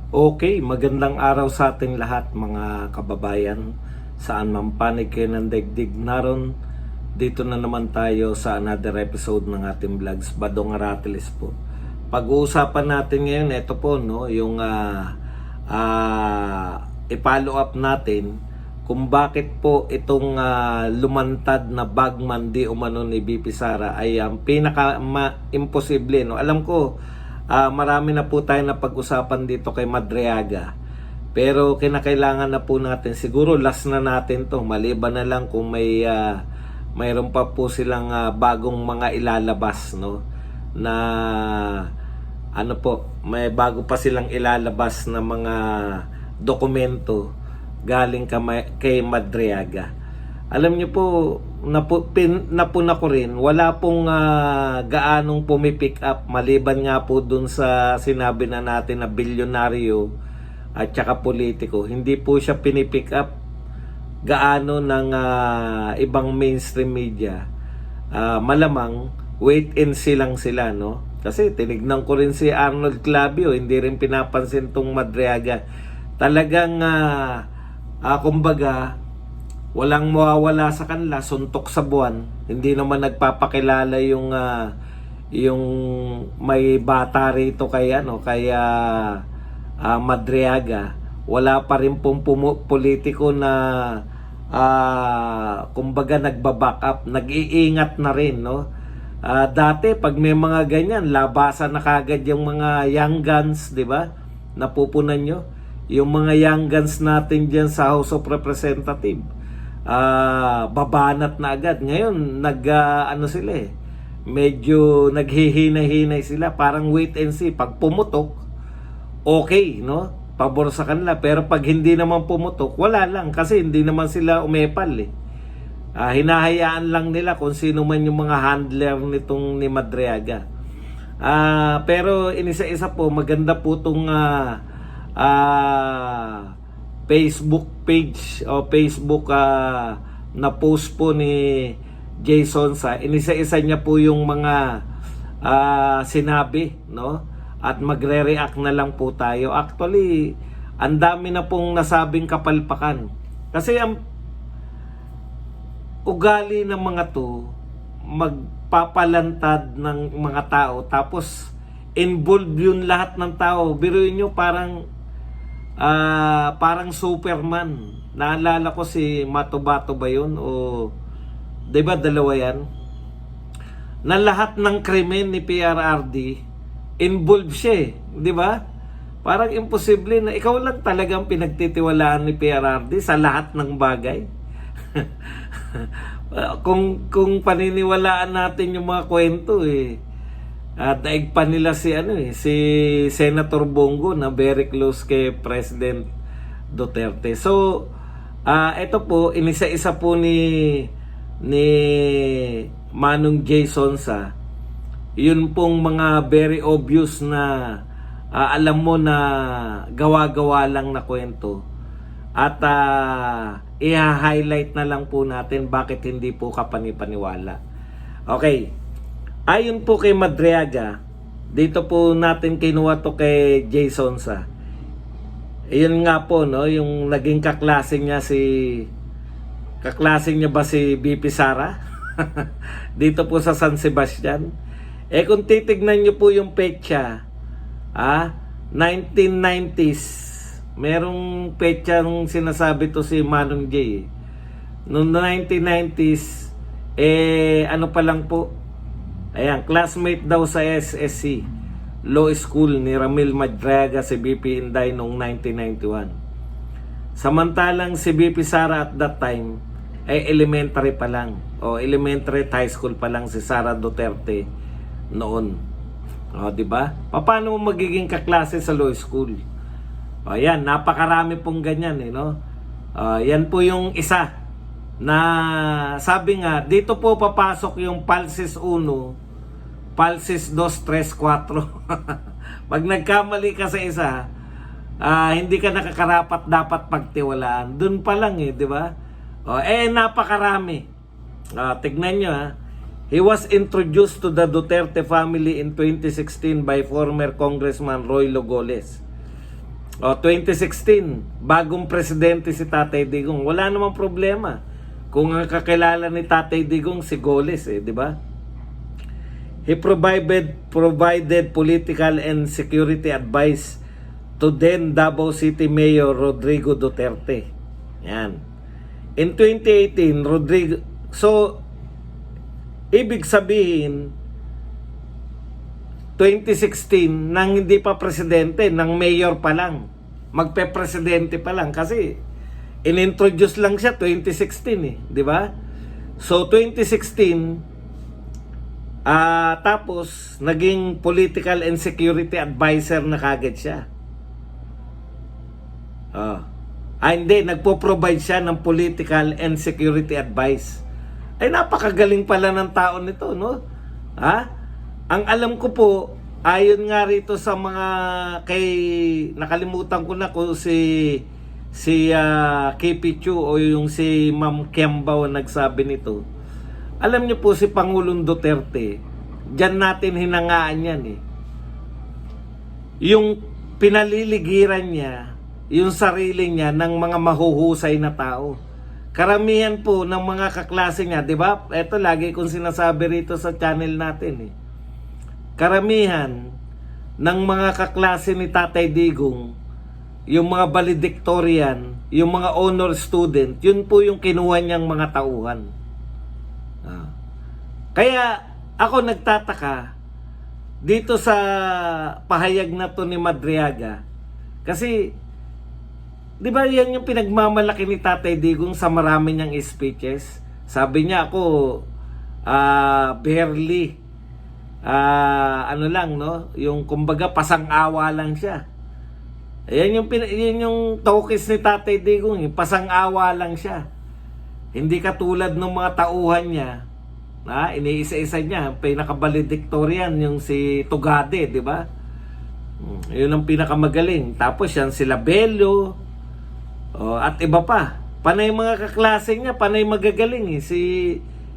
Okay, magandang araw sa ating lahat mga kababayan. Saan man panig kayo ng daigdig naron, dito na naman tayo sa another episode ng ating vlogs, Badong Aratiles po. Pag-uusapan natin ngayon, ito po, no, yung i-follow up natin kung bakit po itong lumantad na bagman di umano ni BP Sara ay pinaka-imposible. No? Alam ko, marami na po tayo na pag-usapan dito kay Madriaga. Pero kinakailangan na po natin, siguro last na natin to, maliban na lang kung mayroon pa po silang bagong mga ilalabas, no? Na ano po, may bago pa silang ilalabas na mga dokumento galing kay Madriaga. Alam niyo po, napuna ko rin, wala pong gaanong pumipick up maliban nga po dun sa sinabi na natin na bilyonaryo at saka politiko. Hindi po siya pinipick up gaano ng ibang mainstream media. Malamang wait and see lang sila, no? Kasi tinignan ko rin si Arnold Clavio, hindi rin pinapansin tong Madriaga. Talagang kumbaga walang mawawala sa kanila, suntok sa buwan. Hindi naman nagpapakilala yung may bata rito kay Madriaga. Wala pa rin pong politiko na kumbaga nagba-back up, nag-iingat na rin, no? Dati pag may mga ganyan, labasan na kagad yung mga young guns, di ba? Napupunan nyo yung mga young guns natin diyan sa House of Representatives. Babanat na agad. Ngayon sila medyo naghihinay-hinay sila, parang wait and see. Pag pumutok, okay, no? Pabor sa kanila. Pero pag hindi naman pumutok, wala lang, kasi hindi naman sila umepal hinahayaan lang nila kung sino man yung mga handler nitong ni Madriaga. Pero inisa-isa po, maganda po itong Facebook page o Facebook na post po ni Jason sa inisa-isa niya po yung mga sinabi, no? At magre-react na lang po tayo. Actually, ang dami na pong nasabing kapalpakan. Kasi ang ugali ng mga to, magpapalantad ng mga tao, tapos involved yun lahat ng tao. Biruin nyo, parang Superman. Naalala ko si Matobato ba yun? O, diba dalawa yan? Na lahat ng krimen ni PRRD, involved siya diba? Parang imposible na ikaw lang talagang pinagtitiwalaan ni PRRD sa lahat ng bagay. kung paniniwalaan natin yung mga kwento daig pa nila si Senator Bongo na very close kay President Duterte. So ito po, inisa-isa po ni Manong Jason sa yun pong mga very obvious na alam mo na gawa-gawa lang na kwento. At i-highlight na lang po natin bakit hindi po kapanipaniwala. Okay. Ayon po kay Madriaga, dito po natin kinuha to kay Jason sa. Ayun nga po, no, yung naging kaklase niya ba si BP Sara? Dito po sa San Sebastian. Kung titignan niyo po yung petsa, 1990s. Merong petsa nung sinasabi to si Manong J. Noong 1990s, ano pa lang po, ayan, classmate daw sa SSC, Law School ni Ramil Madriaga si BP Inday noong 1991. Samantalang si BP Sara at that time, elementary pa lang, o elementary at high school pa lang si Sara Duterte noon. Di ba? Paano mo magiging kaklase sa law school? Yan, napakarami pong ganyan no? Yan po yung isa na sabi nga, dito po papasok yung pulses 1, pulses 2, 3, 4. Pag nagkamali ka sa isa, hindi ka nakakarapat dapat pagtiwalaan. Doon pa lang di ba? Napakarami. Tignan nyo He was introduced to the Duterte family in 2016 by former Congressman Roy Logoles. O, 2016, bagong presidente si Tatay Digong. Wala namang problema. Kung ang kakilala ni Tatay Digong si Goles, di ba? He provided political and security advice to then Davao City Mayor Rodrigo Duterte. Yan. In 2018, Rodrigo... So, ibig sabihin, 2016, nang hindi pa presidente, nang mayor pa lang. Magpe-presidente pa lang. Kasi, inintroduce lang siya 2016 di ba? So, 2016, tapos, naging political and security advisor na kagad siya. Hindi, nagpo-provide siya ng political and security advice. Ay, napakagaling pala ng tao nito, no? Ang alam ko po, ayon nga rito sa mga nakalimutan ko na kung si KP Chu o yung si Ma'am Kiambao nagsabi nito. Alam niyo po si Pangulong Duterte, diyan natin hinangaan yan Yung pinaliligiran niya, yung sarili niya ng mga mahuhusay na tao. Karamihan po ng mga kaklase niya, di ba? Ito lagi kong sinasabi rito sa channel natin Karamihan ng mga kaklase ni Tatay Digong, yung mga valedictorian, yung mga honor student, yun po yung kinuha niyang mga tauhan. Kaya ako nagtataka dito sa pahayag na to ni Madriaga. Kasi, di ba yan yung pinagmamalaki ni Tatay Digong sa marami niyang speeches? Sabi niya ako, barely, yung kumbaga pasang-awa lang siya. Yan yung tokis ni Tatay Digong, pasang-awa lang siya. Hindi katulad ng mga tauhan niya, iniisa-isa niya, pinaka-valedictorian yung si Tugade, di ba? Yun ang pinakamagaling. Tapos yan sila Bello, at iba pa. Panay mga kaklase niya, panay magagaling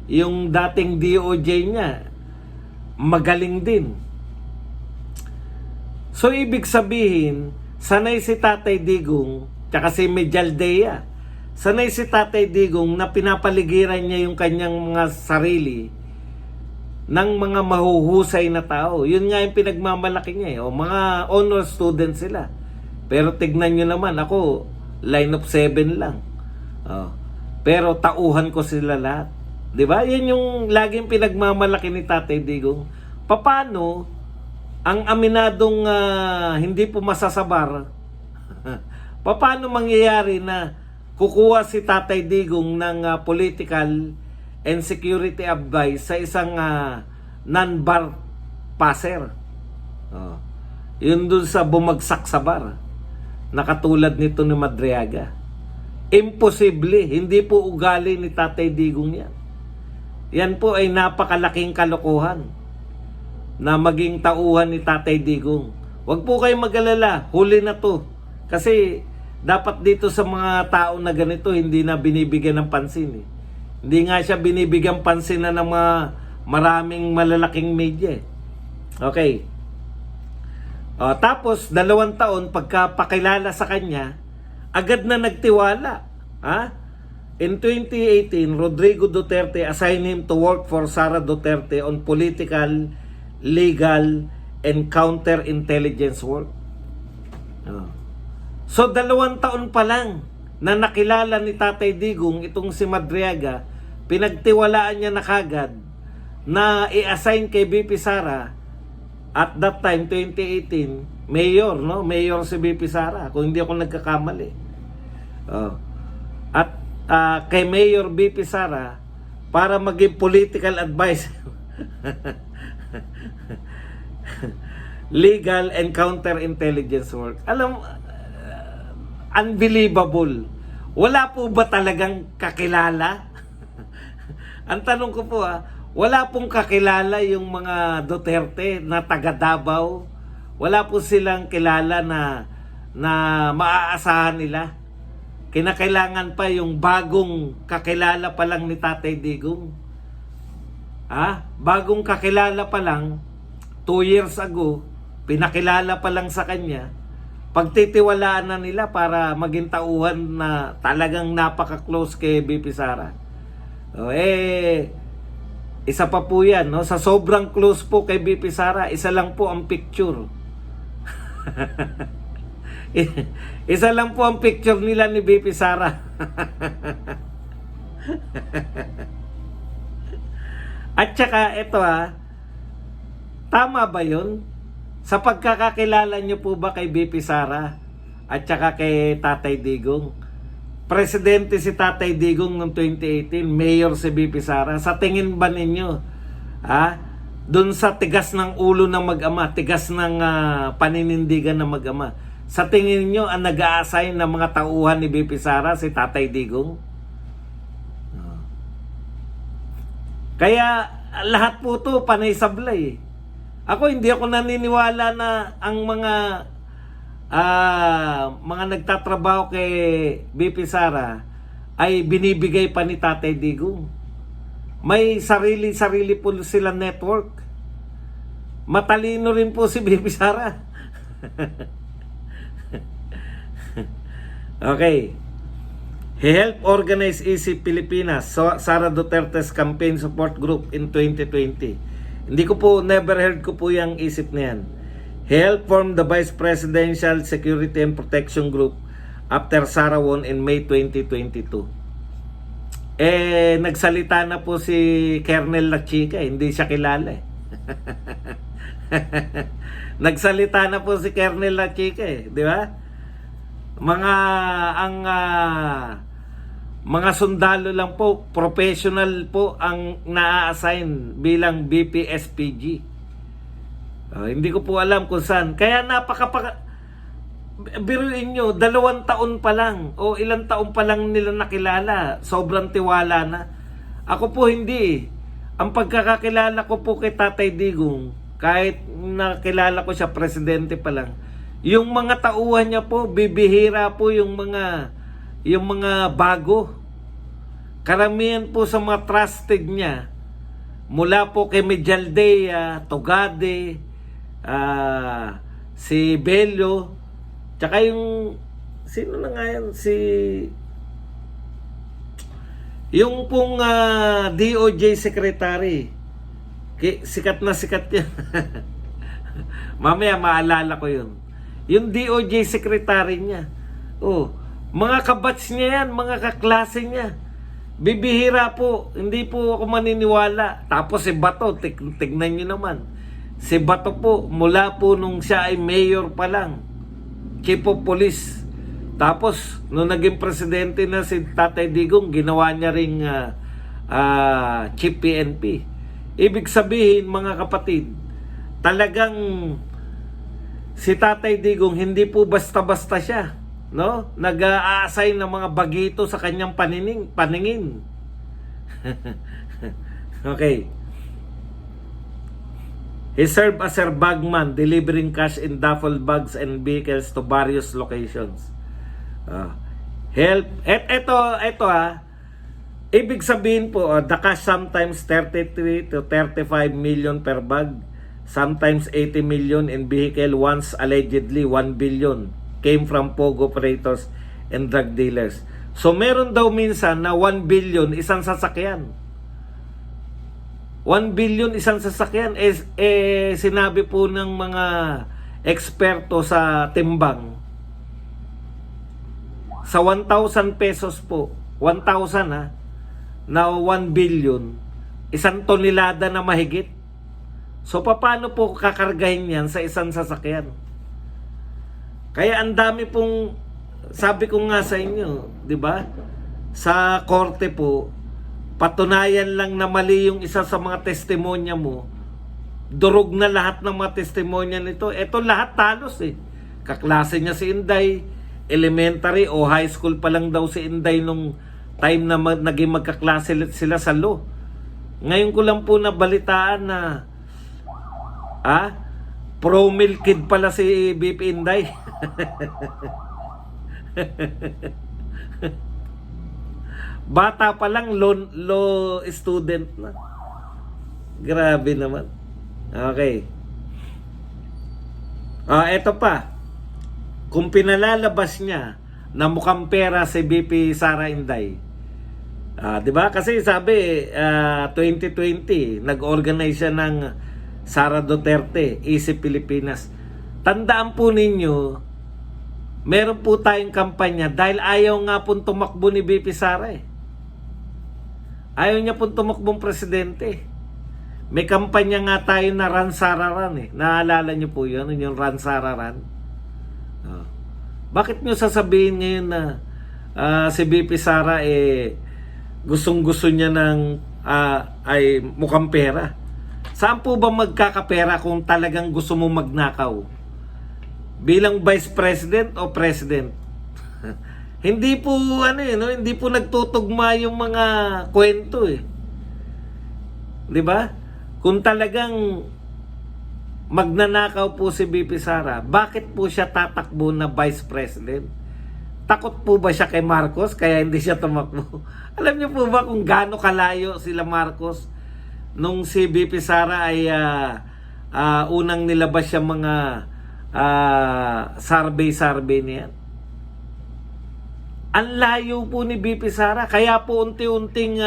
yung dating DOJ niya, magaling din. So, ibig sabihin, sanay si Tatay Digong, tsaka si Medialdea, sanay si Tatay Digong na pinapaligiran niya yung kanyang mga sarili ng mga mahuhusay na tao. Yun nga yung pinagmamalaki niya mga honor students sila. Pero tignan nyo naman, ako, line of 7 lang. Pero tauhan ko sila lahat. Diba? Yan yung laging pinagmamalaki ni Tatay Digong. Paano ang aminadong hindi po masasabar, paano mangyayari na kukuha si Tatay Digong ng political and security advice sa isang non-bar passer? Yun dun sa bumagsak sa bar, na katulad nito ni Madriaga. Imposible. Hindi po ugali ni Tatay Digong yan. Yan po ay napakalaking kalokohan na maging tauhan ni Tatay Digong. Huwag po kayong mag-alala, huli na to. Kasi dapat dito sa mga tao na ganito, hindi na binibigyan ng pansin Hindi nga siya binibigyan pansin na ng mga maraming malalaking media Okay. Tapos, 2 taon pagkapakilala sa kanya, agad na nagtiwala. In 2018, Rodrigo Duterte assigned him to work for Sara Duterte on political, legal, and counterintelligence work. So, 2 taon pa lang na nakilala ni Tatay Digong itong si Madriaga, pinagtiwalaan niya na kagad na i-assign kay BP Sara. At that time, 2018, mayor, Mayor si BP Sara, kung hindi ako nagkakamali. At kay Mayor BP Sara para maging political advice legal and counterintelligence work. Unbelievable. Wala po ba talagang kakilala? Ang tanong ko po wala pong kakilala yung mga Duterte na taga Davao. Wala po silang kilala na maaasahan nila. Kinakailangan pa yung bagong kakilala pa lang ni Tatay Digong. Bagong kakilala pa lang, 2 years ago, pinakilala pa lang sa kanya, pagtitiwalaan na nila para maging tauhan na talagang napaka-close kay BP Sara. Isa pa po yan, no? Sa sobrang close po kay BP Sara, isa lang po ang picture. Isa lang po ang picture nila ni BP Sara. At saka ito tama ba yun? Sa pagkakakilala nyo po ba kay BP Sara at saka kay Tatay Digong? Presidente si Tatay Digong noong 2018, mayor si BP Sara. Sa tingin ba ninyo, doon sa tigas ng ulo ng mag-ama, tigas ng paninindigan ng mag-ama, sa tingin nyo ang nag-a-assign ng mga tauhan ni BP Sara si Tatay Digong? Kaya lahat po to panay sablay. Ako hindi ako naniniwala na ang mga nagtatrabaho kay BP Sara ay binibigay pa ni Tatay Digong. May sarili-sarili po sila network. Matalino rin po si BP Sara. Okay. He helped organize EC Pilipinas, Sara Duterte's campaign support group in 2020. Hindi ko po, never heard ko po yung isip na yan. He helped form the Vice Presidential Security and Protection Group after Sara won in May 2022. Nagsalita na po si Colonel La Chica, hindi siya kilala Nagsalita na po si Colonel La Chica di ba? Mga sundalo lang po, professional po ang na-assign bilang BPSPG. Hindi ko po alam kung saan. Kaya biruin nyo, 2 taon pa lang o ilang taon pa lang nila nakilala. Sobrang tiwala na. Ako po hindi. Ang pagkakakilala ko po kay Tatay Digong, kahit nakilala ko siya, presidente pa lang, yung mga tauhan niya po, bibihira po yung mga bago. Karamihan po sa mga trusted niya, mula po kay Medialdea, Togade, si Bello, tsaka yung sino na nga yan, yung pong DOJ secretary, sikat na sikat yan. Mamaya maalala ko yun. Yung DOJ secretary niya, mga kabats niya yan, mga kaklase niya. Bibihira po, hindi po ako maniniwala. Tapos si Bato, tignan nyo naman. Si Bato po, mula po nung siya ay mayor pa lang, chief of police. Tapos, nung naging presidente na si Tatay Digong, ginawa niya ring chief PNP. Ibig sabihin, mga kapatid, talagang si Tatay Digong, hindi po basta-basta siya, no? Nag-a-assign ng mga bagito sa kanyang paningin. Okay. He served as a bagman, delivering cash in duffel bags and vehicles to various locations. Help. Ito ibig sabihin po, the cash sometimes 33 to 35 million per bag, sometimes 80 million in vehicle, once allegedly 1 billion came from POG operators and drug dealers. So meron daw minsan na 1 billion isang sasakyan. 1 billion isang sasakyan. Sinabi po ng mga eksperto sa timbang, sa 1,000 pesos po, 1,000 na 1 billion, 1 tonelada na mahigit. So paano po kakargahin yan sa isang sasakyan? Kaya ang dami pong, sabi ko nga sa inyo, di ba? Sa korte po, patunayan lang na mali yung isa sa mga testimonya mo, durog na lahat ng mga testimonya nito. Ito lahat talos Kaklase niya si Inday, elementary o high school pa lang daw si Inday nung time na naging magkaklase sila sa law. Ngayon ko lang po nabalitaan na pro-mill kid pala si BP Inday. Bata pa lang, law student na. Grabe naman. Okay. Eto pa. kung pinalalabas niya na mukhang pera si BP Sara Inday, 'di ba? Kasi sabi 2020 nag-organize siya ng Sara Duterte Isip Pilipinas. Tandaan po ninyo, meron po tayong kampanya dahil ayaw nga pong tumakbo ni BP Sara eh. Ayaw niya pong tumakbong presidente. May kampanya nga tayo na Run Sara Run eh. Naalala niyo po yun, yung Run Sara Run? Bakit niyo sasabihin ngayon na si BP Sara gustong-gusto niya ng ay mukhang pera? Saan po ba magkakapera kung talagang gusto mo magnakaw? Bilang Vice President o President? Hindi po hindi po nagtutugma yung mga kwento eh. 'Di ba? Kung talagang magnanakaw po si BP Sara, bakit po siya tatakbo na Vice President? Takot po ba siya kay Marcos kaya hindi siya tumakbo? Alam niyo po ba kung gaano kalayo sila Marcos nung si BP Sara ay unang nilabas siya mga survey niya? Ang layo po ni BP Sara, kaya po unti-unting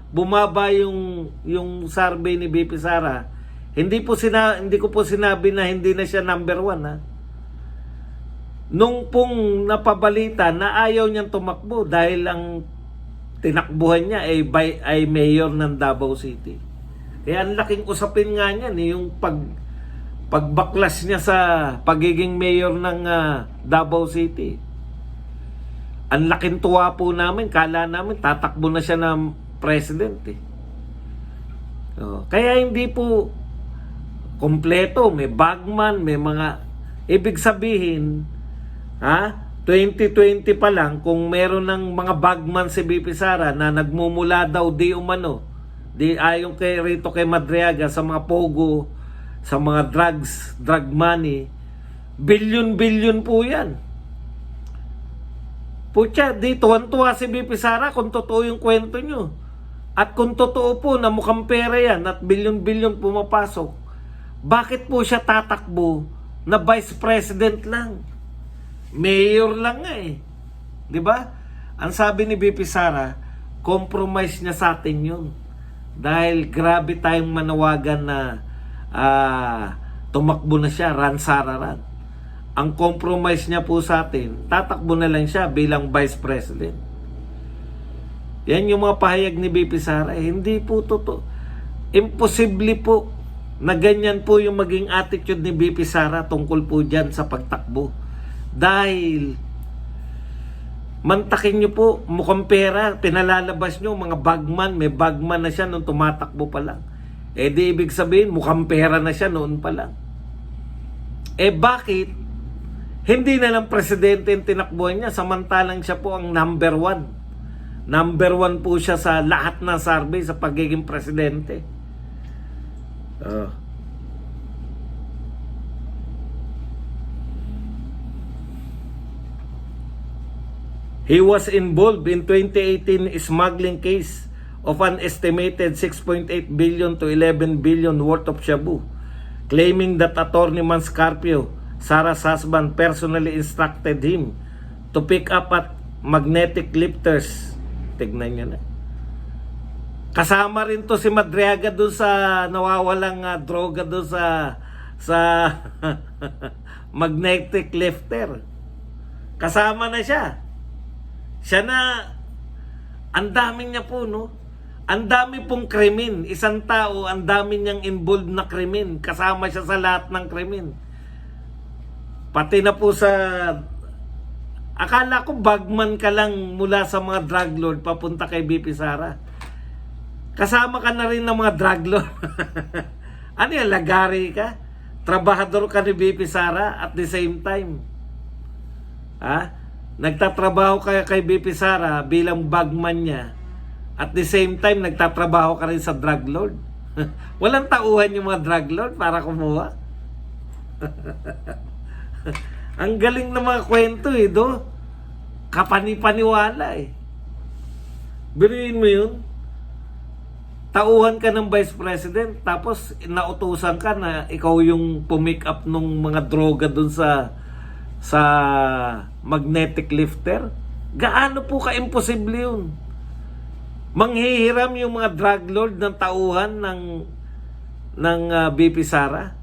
bumaba yung survey ni BP Sara. Hindi ko po sinabi na hindi na siya number 1 ha. Nung pong napabalita na ayaw niyang tumakbo dahil ang tinakbuhan niya ay mayor ng Davao City. Kaya ang laking usapin nga niyan yung pagbaklas niya sa pagiging mayor ng Davao City. Ang laking tuwa po namin, kala namin tatakbo na siya ng president eh. Kaya hindi po kompleto, may bagman, may mga ibig sabihin 2020 pa lang kung meron ng mga bagman si BP Sara na nagmumula daw di umano ayon kay Madriaga sa mga pogo, sa mga drug money, billion po yan. Putya, di tuwan-tuwa si BP Sara kung totoo yung kwento nyo. At kung totoo po na mukhang pera yan at bilyon pumapasok, bakit po siya tatakbo na Vice President lang? Mayor lang nga eh. Di ba? Ang sabi ni BP Sara, compromise niya sa atin yun. Dahil grabe tayong manawagan na tumakbo na siya, Run Sara Run. Ang compromise niya po sa atin, tatakbo na lang siya bilang Vice President. Yan yung mga pahayag ni BP Sara. Hindi po totoo. Imposible po na ganyan po yung maging attitude ni BP Sara tungkol po dyan sa pagtakbo. Dahil mantakin nyo po, mukhang pera, pinalalabas nyo, mga bagman, may bagman na siya nung tumatakbo pa lang. Di ibig sabihin, mukhang pera na siya noon pa lang. Bakit? Hindi na lang presidente yung tinakbuhan niya, samantalang siya po ang number 1. Number 1 po siya sa lahat ng survey sa pagiging presidente. He was involved in 2018 smuggling case of an estimated 6.8 billion to 11 billion worth of shabu, claiming that Attorney Manscarpio, Sara's husband, personally instructed him to pick up at magnetic lifters. Tignan nyo na. Kasama rin to si Madriaga doon sa nawawalang droga doon sa magnetic lifter. Kasama na siya. Siya na, ang dami niya po, no? Ang dami pong krimen. Isang tao, ang dami niyang involved na krimen. Kasama siya sa lahat ng krimen. Pati na po sa... Akala ko bagman ka lang mula sa mga drug lord papunta kay BP Sara. Kasama ka na rin ng mga drug lord. Ano yan, lagari ka? Trabahador ka ni BP Sara at the same time. Nagtatrabaho ka kay BP Sara bilang bagman niya. At the same time, nagtatrabaho ka rin sa drug lord. Walang tauhan yung mga drug lord para kumuha. Ang galing ng mga kwento do. Kapani-paniwala Biruin mo yun. Tauhan ka ng Vice President, tapos nautusan ka na ikaw yung pumick up nung mga droga dun sa sa magnetic lifter? Gaano po ka-imposible yun? Manghihiram yung mga drug lord ng tauhan ng BP Sara?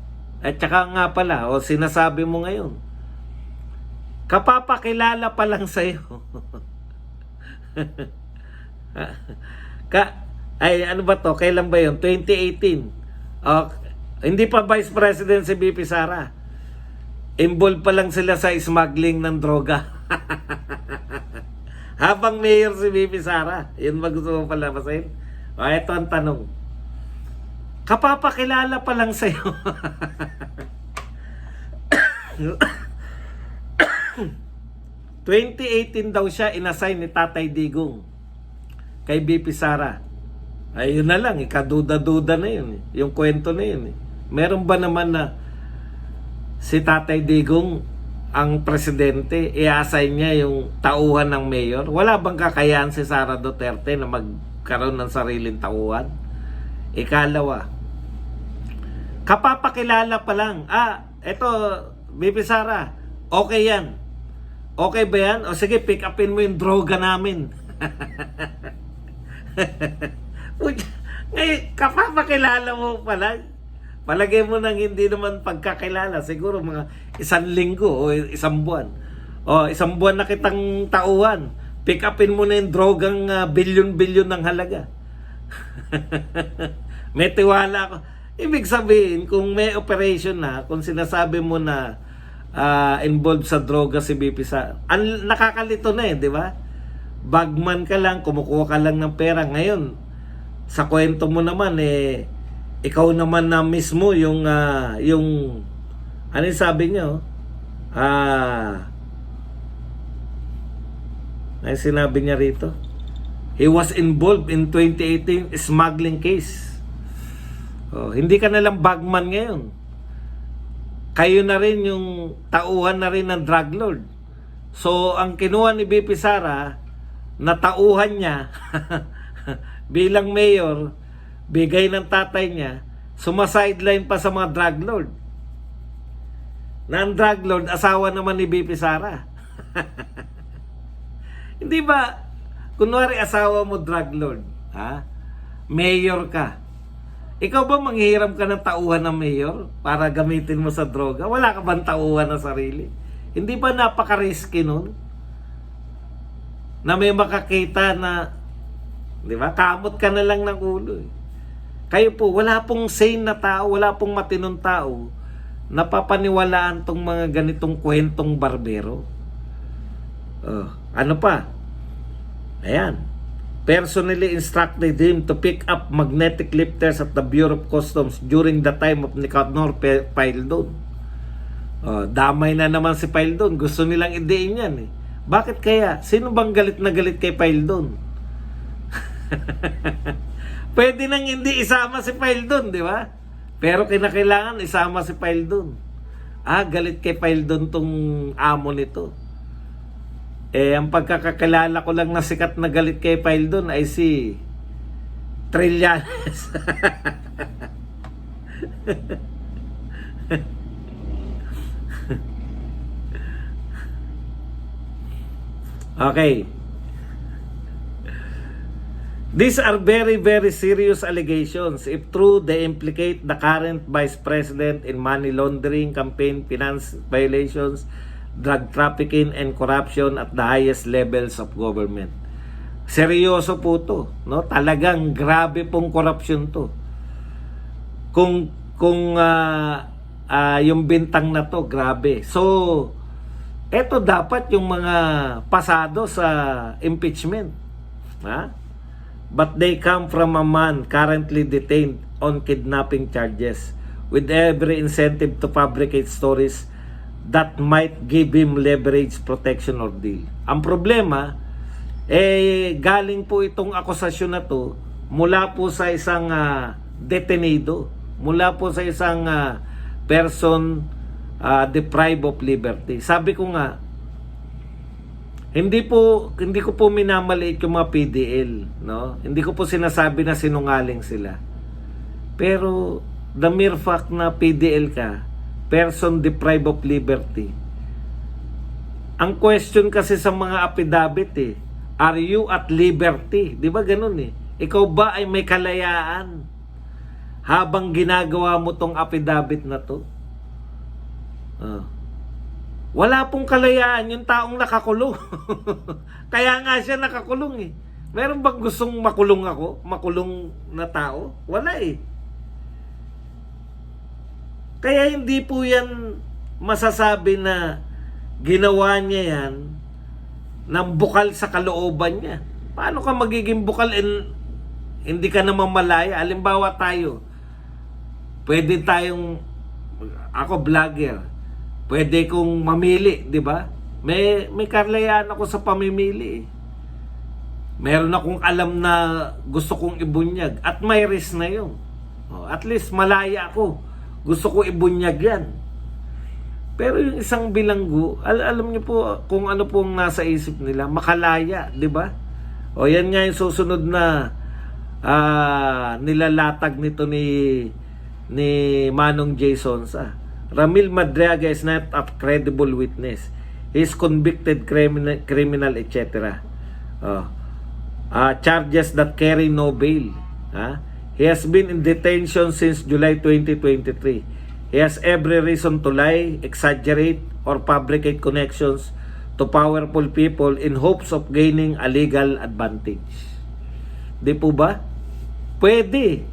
At saka nga pala, o sinasabi mo ngayon, kapapakilala pa lang sa'yo. Ano ba to? Kailan ba yun? 2018. Hindi pa Vice President si BP Sara. Involved pa lang sila sa smuggling ng droga. Habang mayor si BP Sara. Yun ba gusto mo pala basahin? Ito ang tanong. Kapapakilala pa lang sa'yo. 2018 daw siya inassign ni Tatay Digong kay BP Sara. Ayun na lang, ikaduda-duda na yun. Yung kwento na yun. Meron ba naman na si Tatay Digong ang presidente, i-assign niya yung tauhan ng mayor? Wala bang kakayahan si Sara Duterte na magkaroon ng sariling tauhan? Ikalawa, kapapakilala pa lang. Eto, BP Sara, okay yan. Okay ba yan? O sige, pick upin mo yung droga namin. Ngayon, kapapakilala mo pa lang. Palagay mo nang hindi naman pagkakilala. Siguro mga 1 linggo o 1 buwan. O 1 buwan na kitang tauhan. Pick upin mo na yung drogang bilyon-bilyon ng halaga. May tiwala ako. Ibig sabihin, kung may operation na, kung sinasabi mo na involved sa droga si BP Sara, nakakalito na di ba? Bagman ka lang, kumukuha ka lang ng pera. Ngayon, sa kwento mo naman, ikaw naman na mismo yung ano yung sabi niyo? Ay sinabi niya rito. He was involved in 2018 smuggling case. Hindi ka na lang bagman ngayon. Kayo na rin yung tauhan na rin ng drug lord. So, ang kinuha ni BP Sara na tauhan niya bilang mayor, bigay ng tatay niya, sumasideline pa sa mga drug lord. Na ang drug lord, asawa naman ni BP Sara. Hindi ba, kunwari asawa mo drug lord, mayor ka. Ikaw ba manghihiram ka ng tauhan ng mayor para gamitin mo sa droga? Wala ka bang tauhan na sarili? Hindi ba napaka-risky nun? Na may makakita na, di ba, kamot ka na lang ng ulo. Kayo po, wala pong sane na tao, wala pong matinong tao na papaniwalaan tong mga ganitong kwentong barbero. Ano pa? Ayan. Personally instructed him to pick up magnetic lifters at the Bureau of Customs during the time of Nicanor Paildon. Damay na naman si Paildon. Gusto nilang idein yan Bakit kaya? Sino bang galit na galit kay Paildon? Pwede nang hindi isama si Paildon, di ba? Pero kinakailangan isama si Paildon. Galit kay Paildon tong amo nito. Ang pagkakakilala ko lang na sikat na galit kay Paildon ay si Trillanes. Okay. These are very, very serious allegations. If true, they implicate the current Vice President in money laundering, campaign finance violations, drug trafficking, and corruption at the highest levels of government. Seryoso po to, no? Talagang grabe pong corruption to. Kung yung bintang na to, grabe. So, eto dapat yung mga pasado sa impeachment. But they come from a man currently detained on kidnapping charges with every incentive to fabricate stories that might give him leverage, protection, or deal. Ang problema, galing po itong akusasyon na to mula po sa isang detenido, mula po sa isang person deprived of liberty. Sabi ko nga, hindi ko po minamaliit yung mga PDL, no? Hindi ko po sinasabi na sinungaling sila. Pero the mere fact na PDL ka, person deprived of liberty, Ang question kasi sa mga affidavit are you at liberty? Di ba ganun Ikaw ba ay may kalayaan habang ginagawa mo tong affidavit na to? Wala pong kalayaan yung taong nakakulong. Kaya nga siya nakakulong Meron bang gustong makulong ako? Makulong na tao? Wala Kaya hindi po yan masasabi na ginawa niya yan ng bukal sa kalooban niya. Paano ka magiging bukal hindi ka naman malaya? Halimbawa tayo, pwede tayong, ako vlogger, pwede kong mamili, di ba? May kalayaan ako sa pamimili Meron akong alam na gusto kong ibunyag at may risk na yun. At least malaya ako. Gusto ko ibunyag yan. Pero yung isang bilanggo, alam niyo po kung ano pong nasa isip nila, makalaya, di ba? Yan nga yung susunod na nilalatag nito ni Manong J. Sonsa. Ramil Madriaga is not a credible witness. He is convicted criminal etc. Charges that carry no bail. He has been in detention since July 2023. He has every reason to lie, exaggerate, or fabricate connections to powerful people in hopes of gaining a legal advantage. Di po ba? Pwede.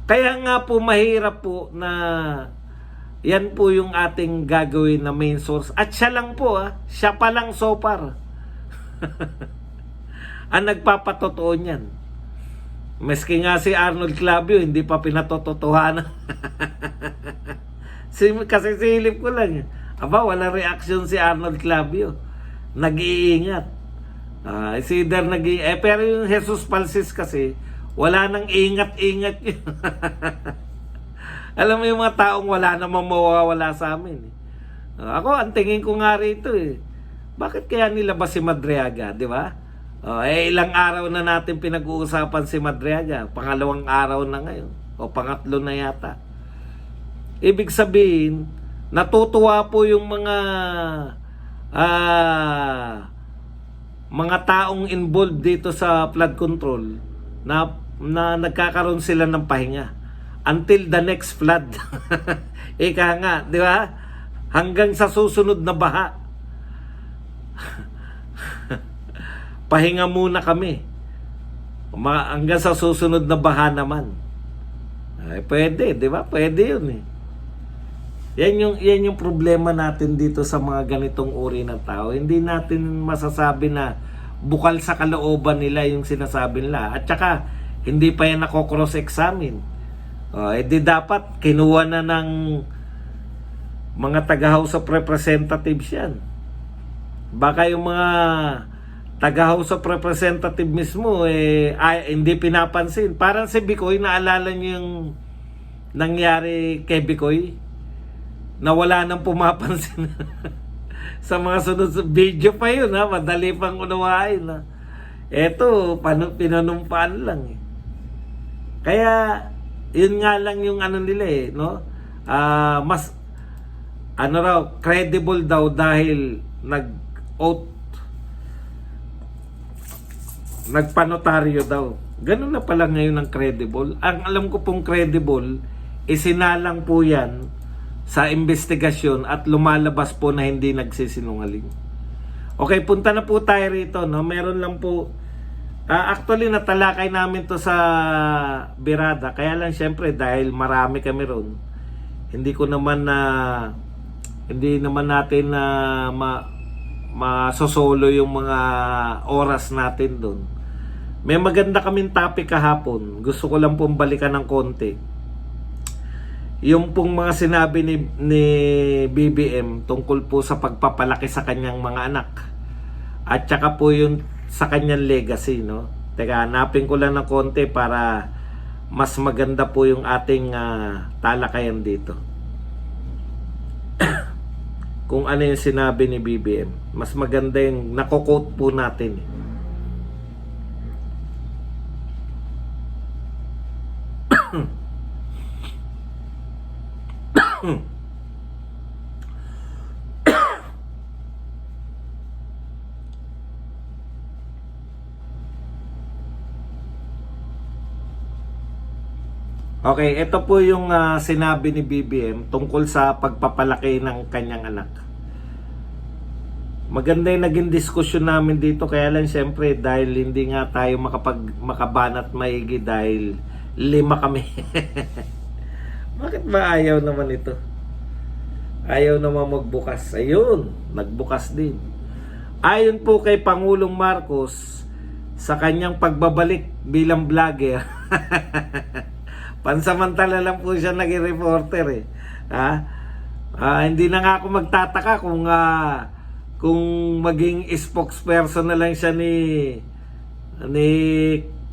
Kaya nga po mahirap po na yan po yung ating gagawin na main source. At siya lang po siya pa lang so far. Ang nagpapatotoo niyan. Maski nga si Arnold Clavio, hindi pa pinatototohanan. Kasi silip ko lang. Wala reaction si Arnold Clavio. Nag-iingat. Pero yung Jesus Palsis kasi, wala nang ingat-ingat yun. Alam mo yung mga taong wala namang mawawala sa amin. Ako, ang tingin ko nga rito bakit kaya nilabas si Madriaga, di ba? Ilang araw na natin pinag-uusapan si Madriaga. Pangalawang araw na ngayon. O pangatlo na yata. Ibig sabihin, natutuwa po yung mga taong involved dito sa flood control na nagkakaroon sila ng pahinga. Until the next flood. Ika nga, di ba? Hanggang sa susunod na baha. Pahinga muna kami. Hanggang sa susunod na baha naman. Pwede, di ba? Pwede yun Yan yung problema natin dito sa mga ganitong uri ng tao. Hindi natin masasabi na bukal sa kalooban nila yung sinasabi nila. At saka, hindi pa yan nako-cross-examine. Di dapat kinuha na ng mga taga-House of Representatives yan. Baka yung mga taga-House of Representative mismo hindi pinapansin. Parang si Bicoy, naalala niyo yung nangyari kay Bicoy na wala nang pumapansin. Sa mga sunod video pa yun madali pang unawain eto pinanumpaan lang kaya yun nga lang yung ano nila mas credible daw dahil nagpanotaryo daw. Ganun na pala ngayon ang credible. Ang alam ko pong credible, isinalang po yan sa investigasyon at lumalabas po na hindi nagsisinungaling. Okay, punta na po tayo rito. Meron lang po, actually natalakay namin to sa Birada. Kaya lang syempre dahil marami kami ron, hindi naman natin na masosolo yung mga oras natin doon. May maganda kaming topic kahapon. Gusto ko lang pong balikan ng konti. Yung pong mga sinabi ni BBM tungkol po sa pagpapalaki sa kanyang mga anak. At saka po yung sa kanyang legacy, Teka, hanapin ko lang ng konti para mas maganda po yung ating talakayan dito. Kung ano yung sinabi ni BBM. Mas maganda yung nako-quote po natin. Okay, ito po yung sinabi ni BBM tungkol sa pagpapalaki ng kanyang anak. Maganda yung naging diskusyon namin dito, kaya lang siyempre dahil hindi nga tayo makabanat maigi dahil 5 kami. Bakit ba ayaw naman ito? Ayaw naman magbukas. Ayun, nagbukas din. Ayon po kay Pangulong Marcos sa kanyang pagbabalik bilang vlogger. Pansamantala lang po siya naging reporter eh. Hindi na nga ako magtataka kung maging spokesperson na lang siya ni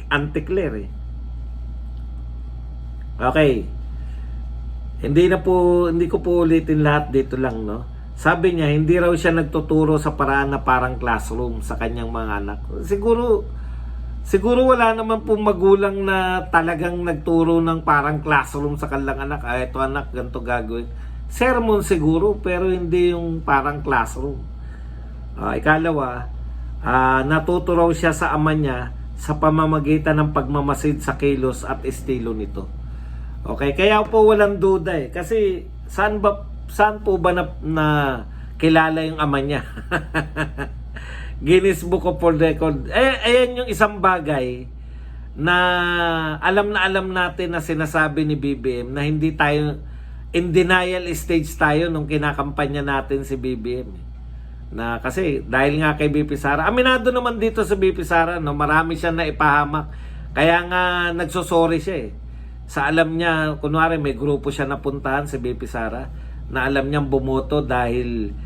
Auntie Claire eh. Okay. Hindi ko po ulitin lahat dito lang, no. Sabi niya hindi raw siya nagtuturo sa paraan na parang classroom sa kanyang mga anak. Siguro wala naman pong magulang na talagang nagturo ng parang classroom sa kanilang anak. Ito anak, ganito gagawin. Sermon siguro, pero hindi yung parang classroom. Ikalawa, natuto raw siya sa ama niya sa pamamagitan ng pagmamasid sa kilos at estilo nito. Okay, kaya po walang duda eh. Kasi saan po ba na kilala yung ama niya? Guinness Book of World Record. Ayan yung isang bagay na alam natin na sinasabi ni BBM na hindi tayo in denial stage tayo nung kinakampanya natin si BBM. Na kasi dahil nga kay BP Sara, aminado naman dito sa BP Sara, no, marami siya na ipahamak. Kaya nga nagsosorry siya eh. Sa alam niya, kunwari may grupo siya napuntahan si BP Sara na alam niyang bumoto dahil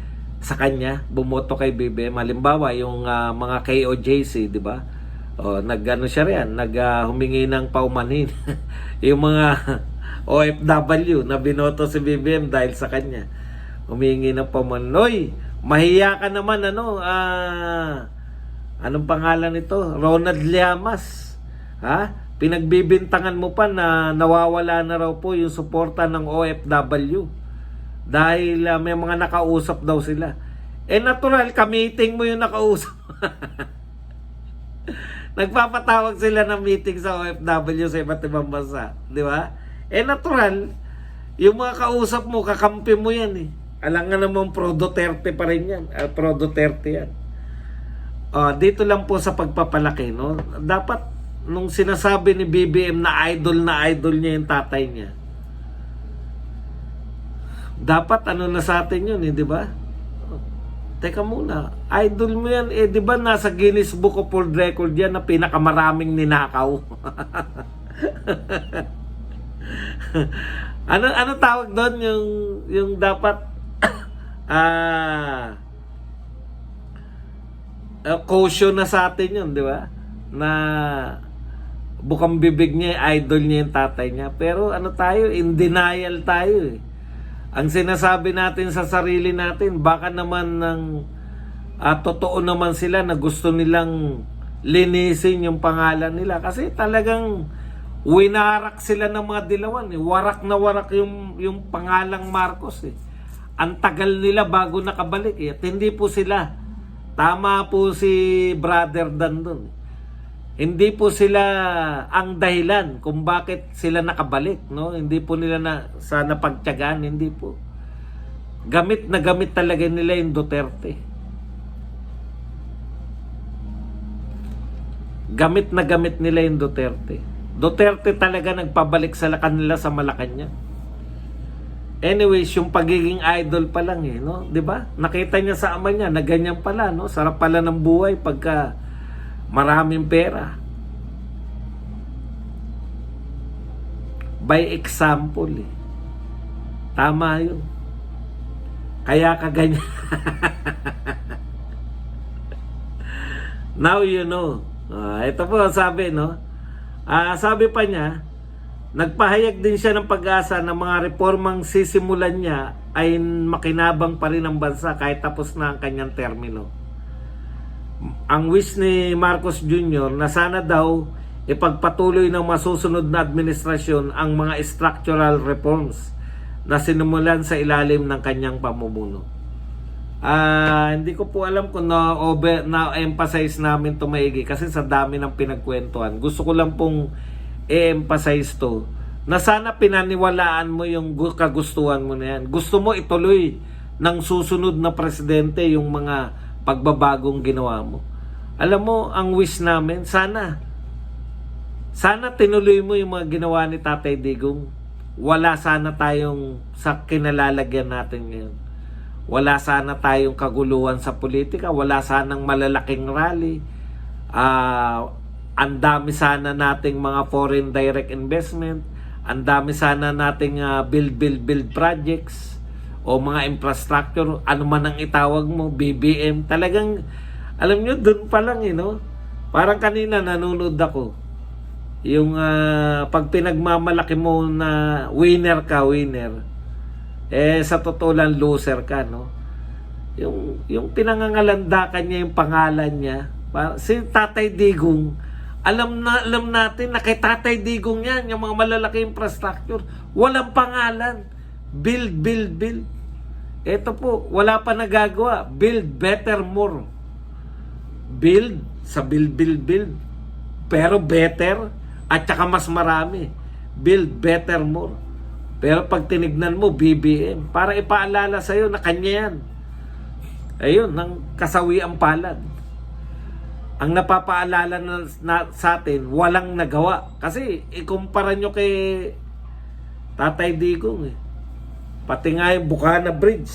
sa kanya, bumoto kay BBM. Halimbawa, yung mga KOJC, di ba? Nag-ano siya riyan, humingi ng paumanhin. Yung mga OFW na binoto si BBM dahil sa kanya. Humingi ng paumanhin. Oy, mahiya ka naman, anong pangalan nito? Ronald Llamas. Pinagbibintangan mo pa na nawawala na raw po yung suporta ng OFW. Dahil may mga nakausap daw sila. Natural, ka-meeting mo yung nakausap. Nagpapatawag sila ng meeting sa OFW sa iba't ibang bansa. Di ba? Natural, yung mga kausap mo, kakampi mo yan eh. Alam nga naman pro Duterte pa rin yan. Pro Duterte yan. Dito lang po sa pagpapalaki, no? Dapat, nung sinasabi ni BBM na idol niya yung tatay niya, dapat na sa atin yun, di ba? Teka muna, idol mo yan, di ba nasa Guinness Book of World Record yan na pinakamaraming ninakaw? ano tawag doon yung dapat caution na sa atin yun, di ba? Na bukang bibig niya, idol niya yung tatay niya. Pero tayo, in denial tayo eh. Ang sinasabi natin sa sarili natin, baka naman totoo naman sila na gusto nilang linisin yung pangalan nila. Kasi talagang winarak sila ng mga dilawan. Warak na warak yung pangalang Marcos. Ang tagal nila bago nakabalik. At hindi po sila. Tama po si Brother Dan doon. Hindi po sila ang dahilan kung bakit sila nakabalik, no? Hindi po nila sana pagtiyagaan, hindi po. Gamit na gamit talaga nila yung Duterte. Gamit na gamit nila yung Duterte. Duterte talaga nagpabalik sa kanila sa Malacanang. Anyways, yung pagiging idol pa lang no? 'Di ba? Nakita niya sa ama niya na ganyan pala, no? Sarap pala ng buhay pagka maraming pera. By example Tama yun. Kaya ka ganyan. Now you know. Ito po sabi, no? Sabi pa niya, nagpahayag din siya ng pag-asa na mga reformang sisimulan niya ay makinabang pa rin ang bansa kahit tapos na ang kanyang termino. Ang wish ni Marcos Jr. na sana daw ipagpatuloy ng masusunod na administrasyon ang mga structural reforms na sinimulan sa ilalim ng kanyang pamumuno. Hindi ko po alam kung na-emphasize namin ito maigi kasi sa dami ng pinagkwentuhan. Gusto ko lang pong i-emphasize to na sana pinaniwalaan mo yung kagustuhan mo na yan. Gusto mo ituloy ng susunod na presidente yung mga pagbabagong ginawa mo. Alam mo, ang wish namin, sana tinuloy mo yung mga ginawa ni Tatay Digong. Wala sana tayong sa kinalalagyan natin ngayon. Wala sana tayong kaguluhan sa politika. Wala sanang malalaking rally. Ang dami sana nating mga foreign direct investment. Ang dami sana nating build projects o mga infrastructure, ano man ang itawag mo, BBM. Talagang, alam nyo, dun pa lang, parang kanina nanonood ako. Yung pag pinagmamalaki mo na winner, sa totoo lang loser ka, no? Yung pinangangalandakan niya, yung pangalan niya, si Tatay Digong, alam natin na kay Tatay Digong yan, yung mga malalaki infrastructure, walang pangalan. Build. Ito po, wala pa nagagawa. Build better more. Build sa build. Pero better at saka mas marami. Build better more. Pero pag tinignan mo, BBM, para ipaalala sa'yo na kanya yan. Ayun, ng kasawiang palad. Ang napapaalala sa atin, walang nagawa. Kasi, ikumpara nyo kay Tatay Digong. Pati nga yung Bukana Bridge.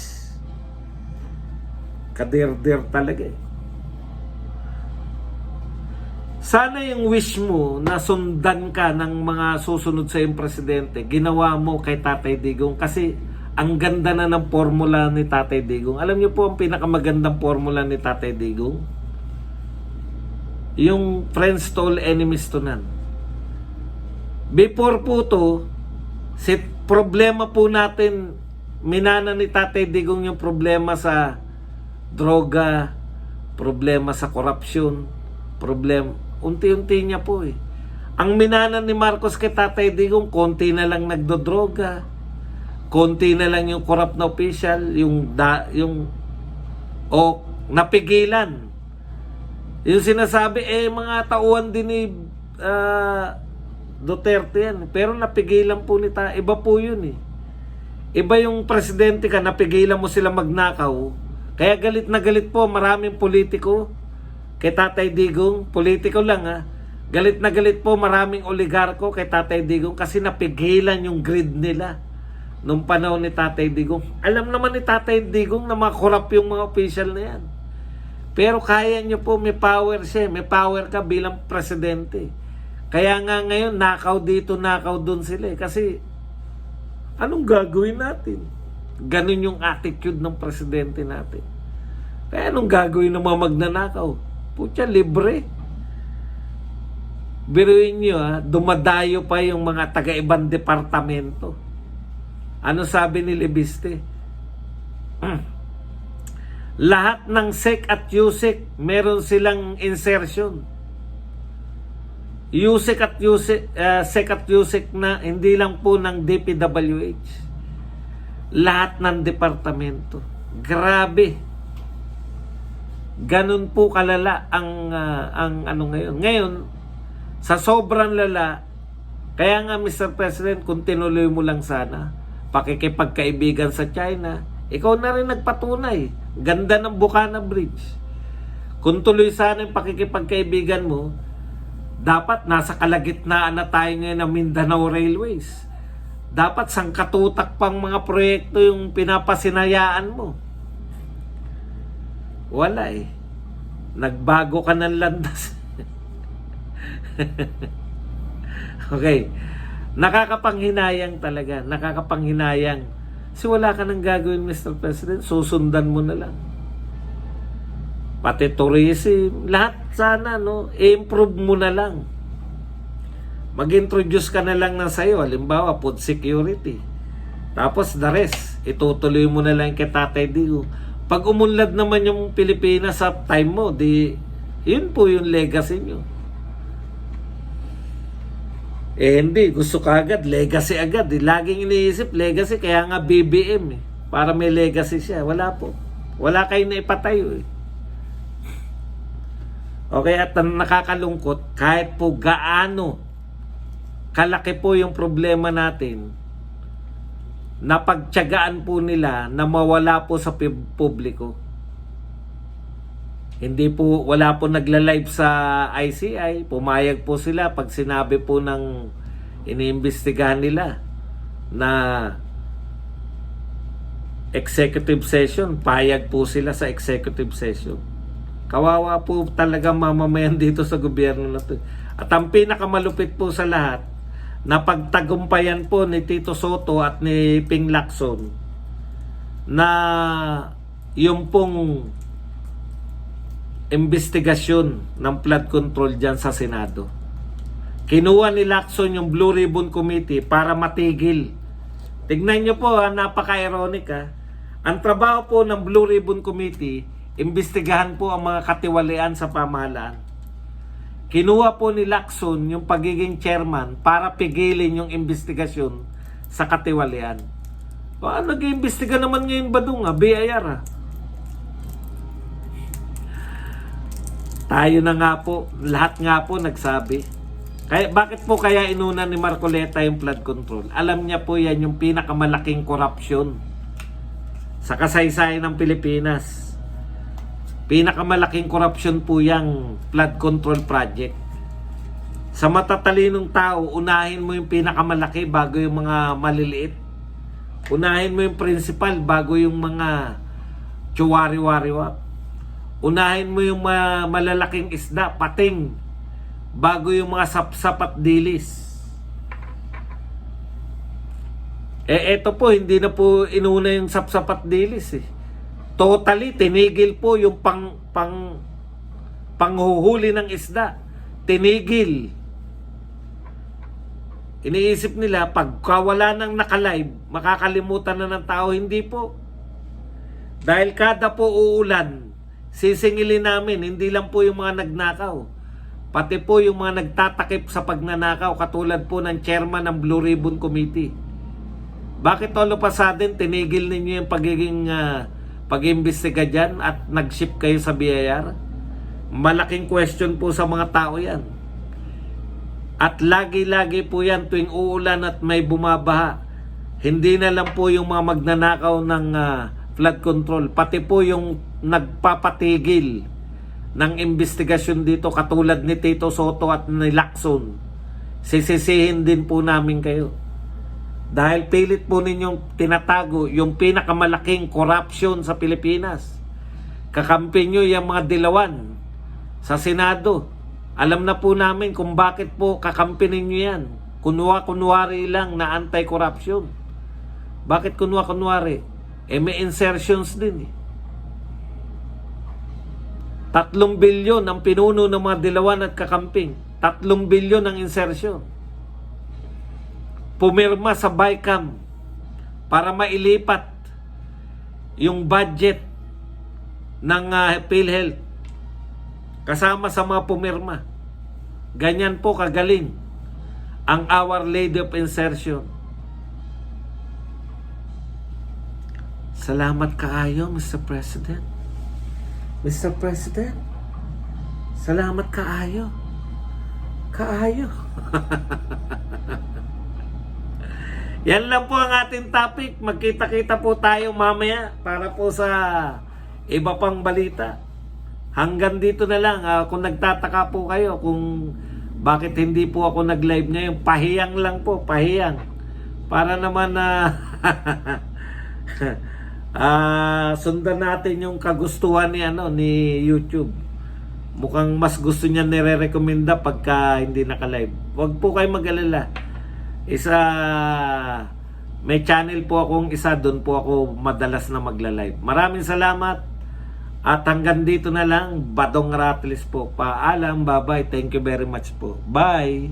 Kader-der talaga. Sana yung wish mo na sundan ka ng mga susunod sa yung presidente, ginawa mo kay Tatay Digong. Kasi, ang ganda na ng formula ni Tatay Digong. Alam niyo po ang pinakamagandang formula ni Tatay Digong? Yung friends to all, enemies to none. Before po to, problema po natin, minana ni Tatay Digong yung problema sa droga, problema sa korupsyon, unti-unti niya po eh. Ang minana ni Marcos kay Tatay Digong, konti na lang nagdodroga, konti na lang yung corrupt na official, napigilan. Yung sinasabi, mga tauhan din ni Duterte yan. Pero napigilan po iba po yun eh. Iba yung presidente ka, napigilan mo sila magnakaw. Kaya galit na galit po maraming politiko kay Tatay Digong. Politiko lang Galit na galit po maraming oligarko kay Tatay Digong kasi napigilan yung greed nila nung panahon ni Tatay Digong. Alam naman ni Tatay Digong na makorap yung mga official na yan. Pero kaya nyo po, may power siya. May power ka bilang presidente. Kaya nga ngayon, nakaw dito, nakaw dun sila. Kasi, anong gagawin natin? Ganun yung attitude ng presidente natin. Kaya anong gagawin ng mga magnanakaw? Putya, libre. Biruin nyo, dumadayo pa yung mga taga-ibang departamento. Ano sabi ni Lebiste? Lahat ng SEC at USEC, meron silang insertion. USEC at USEC na hindi lang po ng DPWH. Lahat ng departamento. Grabe. Ganun po kalala ang ano ngayon. Ngayon, sa sobrang lala, kaya nga Mr. President, kung tinuloy mo lang sana, pakikipagkaibigan sa China, ikaw na rin nagpatunay. Ganda ng Bukana Bridge. Kung tuloy sana yung pakikipagkaibigan mo, dapat nasa kalagitnaan na tayo ngayon ng Mindanao Railways. Dapat sangkatutak pang mga proyekto yung pinapasinayaan mo. Wala eh. Nagbago ka ng landas. Okay. Nakakapanghinayang talaga. Nakakapanghinayang. Kasi wala ka nang gagawin, Mr. President. Susundan mo na lang. Pati tourism, lahat sana, i-improve mo na lang. Mag-introduce ka na lang ng sayo. Halimbawa, food security. Tapos, the rest, itutuloy mo na lang kay Tatay Digong. Pag umunlad naman yung Pilipinas sa time mo, yun po yung legacy nyo. Hindi, gusto ka agad, legacy agad. Laging iniisip, legacy, kaya nga BBM para may legacy siya. Wala po. Wala kayo na ipatayo Okay, at nakakalungkot, kahit po gaano kalaki po yung problema natin, napagtiyagaan po nila na mawala po sa publiko. Hindi po, wala po nagla-live sa ICI. Pumayag po sila pag sinabi po ng iniimbestigahan nila na executive session, payag po sila sa executive session. Kawawa po talaga mamamayan dito sa gobyerno na to. At ang pinakamalupit po sa lahat, na pagtagumpayan po ni Tito Sotto at ni Ping Lacson na yung pong investigasyon ng flood control dyan sa Senado. Kinuha ni Lacson yung Blue Ribbon Committee para matigil. Tignan nyo po, napaka-ironic ha. Ang trabaho po ng Blue Ribbon Committee, imbestigahan po ang mga katiwalian sa pamahalaan. Kinuha po ni Lacson yung pagiging chairman para pigilin yung investigasyon sa katiwalian. Nag-iimbestiga naman ngayon Badung BIR ha. Tayo na nga po, lahat nga po nagsabi. Bakit po kaya inuna ni Marcoleta yung flood control? Alam niya po yan yung pinakamalaking korupsyon sa kasaysayan ng Pilipinas. Pinakamalaking korupsyon po yung flood control project. Sa matatalinong tao, unahin mo yung pinakamalaki bago yung mga maliliit. Unahin mo yung principal bago yung mga tsuwari-wariwap. Unahin mo yung malalaking isda, pating, bago yung mga sapsapat dilis. Eto po, hindi na po inuna yung sapsapat dilis eh. Totally, tinigil po yung panghuhuli ng isda. Tinigil. Iniisip nila, pagka wala nang nakalive, makakalimutan na ng tao. Hindi po. Dahil kada po uulan, sisingilin namin, hindi lang po yung mga nagnakaw. Pati po yung mga nagtatakip sa pagnanakaw, katulad po ng chairman ng Blue Ribbon Committee. Bakit all of a sudden, tinigil ninyo yung pagiging pag-imbestiga dyan at nag-ship kayo sa BIR? Malaking question po sa mga tao yan. At lagi-lagi po yan tuwing uulan at may bumabaha. Hindi na lang po yung mga magnanakaw ng flood control, pati po yung nagpapatigil ng investigasyon dito katulad ni Tito Sotto at ni Lacson. Sisisihin din po namin kayo. Dahil pilit po ninyong tinatago yung pinakamalaking korupsyon sa Pilipinas. Kakampi nyo yung mga dilawan sa Senado. Alam na po namin kung bakit po kakampi ninyo yan. Kunwari lang na anti-corruption. Bakit kunwari? May insertions din eh. 3 bilyon ang pinuno ng mga dilawan at kakamping. 3 bilyon ang insertion. Pumirma sa BICAM para mailipat yung budget ng PhilHealth kasama sa mga pumirma. Ganyan po kagaling ang Our Lady of Insertion. Salamat kaayo, Mr. President. Mr. President, salamat kaayo. Kaayo. Yan lang po ang ating topic. Magkita-kita po tayo mamaya para po sa iba pang balita. Hanggang dito na lang. Kung nagtataka po kayo kung bakit hindi po ako nag-live ngayon, pahiyang lang po, pahiyang. Para naman na sundan natin yung kagustuhan ni YouTube. Mukhang mas gusto niya nire-recommenda pagka hindi naka-live. Huwag po kayo mag-alala. May channel po akong isa, doon po ako madalas na magla-live. Maraming salamat at hanggang dito na lang. Badong Rattles po. Paalam, bye-bye. Thank you very much po. Bye!